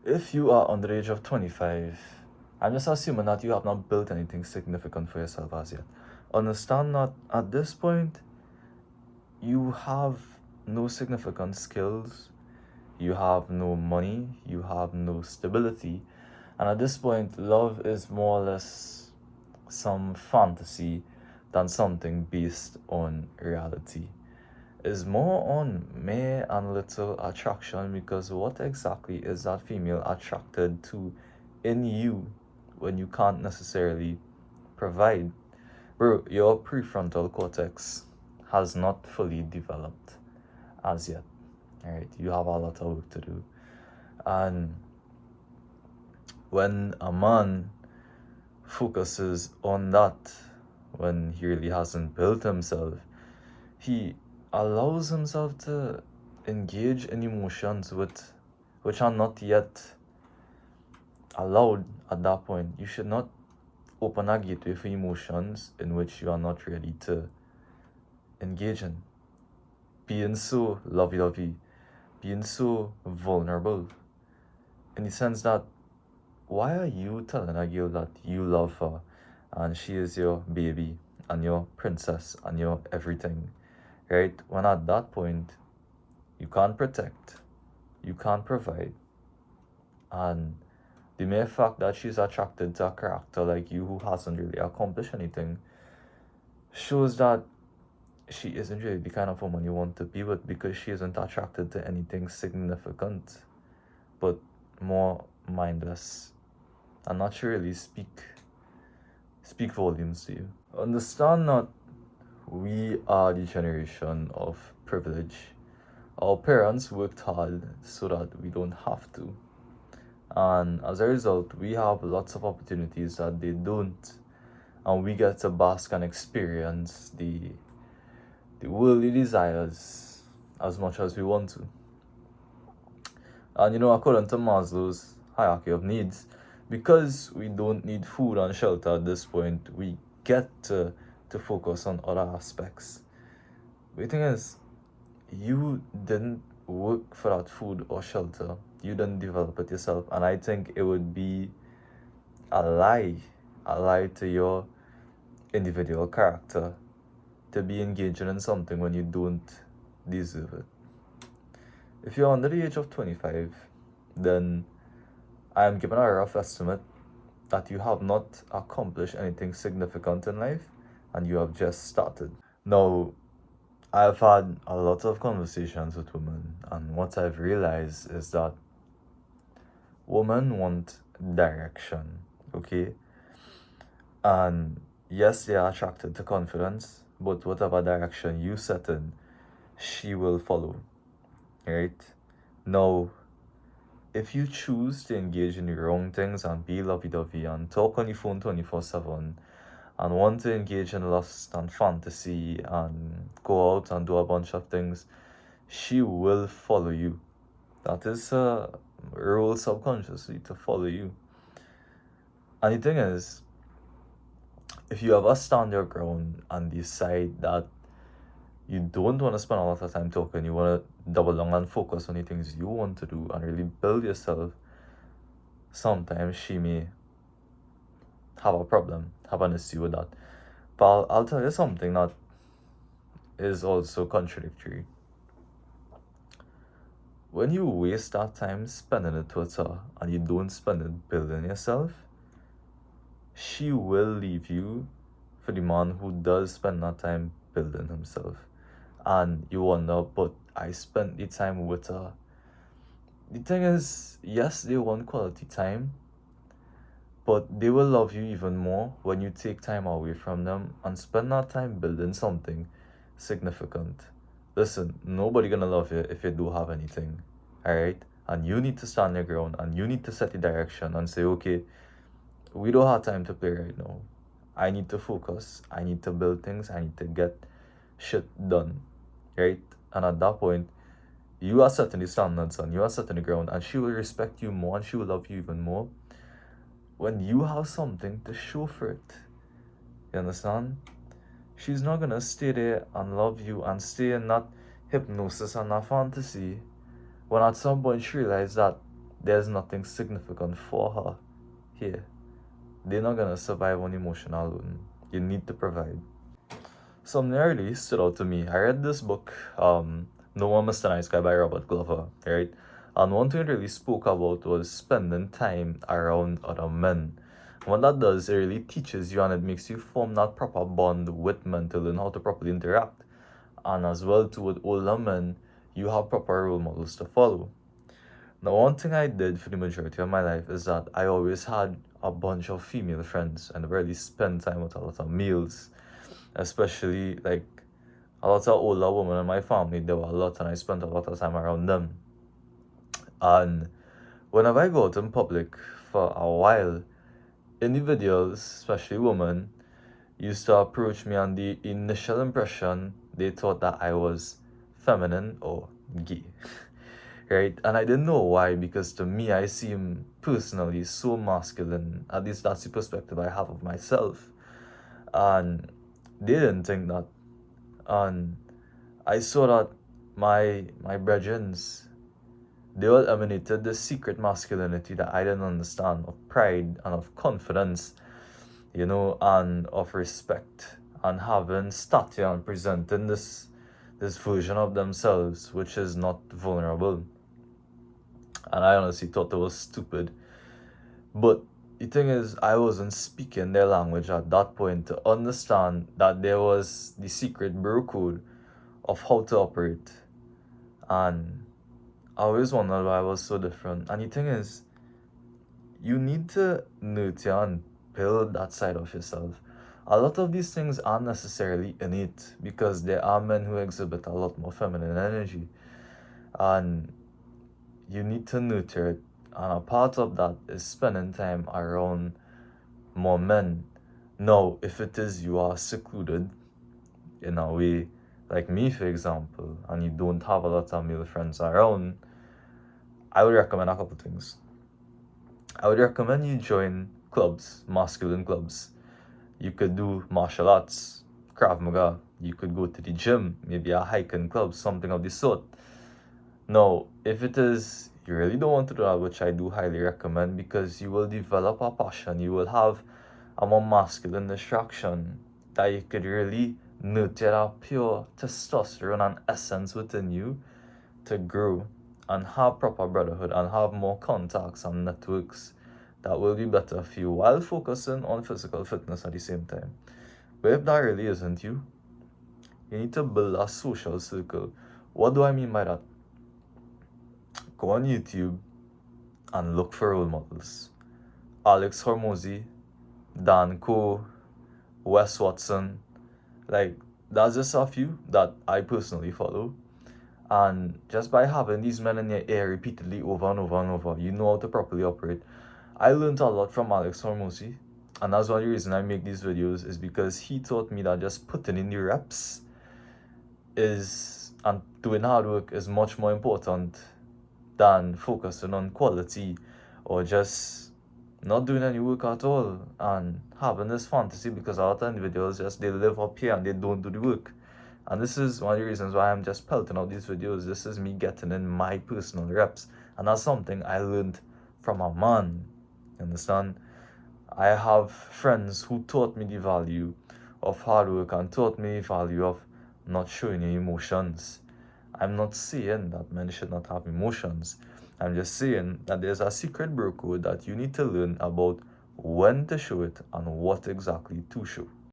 If you are under the age of 25, I'm just assuming that you have not built anything significant for yourself as yet. Understand that at this point, you have no significant skills, you have no money, you have no stability, and at this point, love is more or less some fantasy than something based on reality. Is more on mere and little attraction, because what exactly is that female attracted to in you when you can't necessarily provide? Bro, your prefrontal cortex has not fully developed as yet. Alright, you have a lot of work to do. And when a man focuses on that, when he really hasn't built himself, he allows himself to engage in emotions which are not yet allowed at that point. You should not open a gateway for emotions in which you are not ready to engage in. Being so lovey-dovey, being so vulnerable, in the sense that, why are you telling a girl that you love her and she is your baby and your princess and your everything, right? When at that point, you can't protect, you can't provide, and the mere fact that she's attracted to a character like you who hasn't really accomplished anything shows that she isn't really the kind of woman you want to be with, because she isn't attracted to anything significant, but more mindless, and not really speak volumes to you. Understand that we are the generation of privilege. Our parents worked hard so that we don't have to. And as a result, we have lots of opportunities that they don't. And we get to bask and experience the worldly desires as much as we want to. And according to Maslow's hierarchy of needs, because we don't need food and shelter at this point, we get to focus on other aspects. But the thing is, you didn't work for that food or shelter. You didn't develop it yourself. And I think it would be a lie to your individual character to be engaging in something when you don't deserve it. If you're under the age of 25, then I am given a rough estimate that you have not accomplished anything significant in life and you have just started. Now, I've had a lot of conversations with women, and what I've realized is that women want direction, okay? And yes, they are attracted to confidence, but whatever direction you set in, she will follow, right? Now, if you choose to engage in the wrong things and be lovey-dovey and talk on the phone 24/7 and want to engage in lust and fantasy and go out and do a bunch of things, she will follow you. That is a rule subconsciously to follow you. And the thing is, if you ever stand your ground and decide that you don't want to spend a lot of time talking, you want to double down and focus on the things you want to do and really build yourself, sometimes she may have a problem, have an issue with that. But I'll tell you something that is also contradictory. When you waste that time spending it with her and you don't spend it building yourself, she will leave you for the man who does spend that time building himself. And you wonder, but I spent the time with her. The thing is, yes, they want quality time, but they will love you even more when you take time away from them and spend that time building something significant. Listen, nobody gonna love you if you don't have anything, alright? And you need to stand your ground and you need to set the direction and say, okay, we don't have time to play right now. I need to focus, I need to build things, I need to get shit done, right? And at that point, you are setting the standards and you are setting the ground, and she will respect you more and she will love you even more when you have something to show for it. You understand? She's not gonna stay there and love you and stay in that hypnosis and that fantasy when at some point she realizes that there's nothing significant for her here. They're not gonna survive on emotion alone. You need to provide. Something really stood out to me. I read this book, No One Mr. Nice Guy by Robert Glover, right? And one thing it really spoke about was spending time around other men. What that does, it really teaches you and it makes you form that proper bond with men to learn how to properly interact. And as well too with older men, you have proper role models to follow. Now, one thing I did for the majority of my life is that I always had a bunch of female friends and I really spent time with a lot of males, especially like a lot of older women in my family. There were a lot, and I spent a lot of time around them. And whenever I go out in public for a while, individuals, especially women, used to approach me, and the initial impression they thought that I was feminine or gay. Right? And I didn't know why, because to me, I seem personally so masculine. At least that's the perspective I have of myself. And they didn't think that. And I saw that my brethrens, they all emanated this secret masculinity that I didn't understand, of pride and of confidence, and of respect, and having stature and presenting this version of themselves which is not vulnerable. And I honestly thought it was stupid. But the thing is, I wasn't speaking their language at that point to understand that there was the secret bro code of how to operate. And I always wondered why I was so different. And the thing is, you need to nurture and build that side of yourself. A lot of these things aren't necessarily innate, because there are men who exhibit a lot more feminine energy. And you need to nurture it. And a part of that is spending time around more men. Now, if it is you are secluded in a way, like me for example, and you don't have a lot of male friends around, I would recommend a couple things. I would recommend you join clubs, masculine clubs. You could do martial arts, Krav Maga. You could go to the gym, maybe a hiking club, something of the sort. Now, if it is you really don't want to do that, which I do highly recommend, because you will develop a passion, you will have a more masculine distraction that you could really nurture that pure testosterone and essence within you to grow and have proper brotherhood and have more contacts and networks that will be better for you while focusing on physical fitness at the same time. But if that really isn't you, you need to build a social circle. What do I mean by that? Go on YouTube and look for role models. Alex Hormozy, Dan Coe, Wes Watson. Like, that's just a few that I personally follow. And just by having these men in your ear repeatedly over and over and over, you know how to properly operate. I learned a lot from Alex Hormozy, and that's one of the reasons I make these videos, is because he taught me that just putting in the reps and doing hard work is much more important than focusing on quality or just not doing any work at all and having this fantasy, because a lot of individuals just they live up here and they don't do the work. And this is one of the reasons why I'm just pelting out these videos. This is me getting in my personal reps, and that's something I learned from a man. You understand? I have friends who taught me the value of hard work and taught me the value of not showing your emotions. I'm not saying that men should not have emotions. I'm just saying that there's a secret bro code that you need to learn about when to show it and what exactly to show.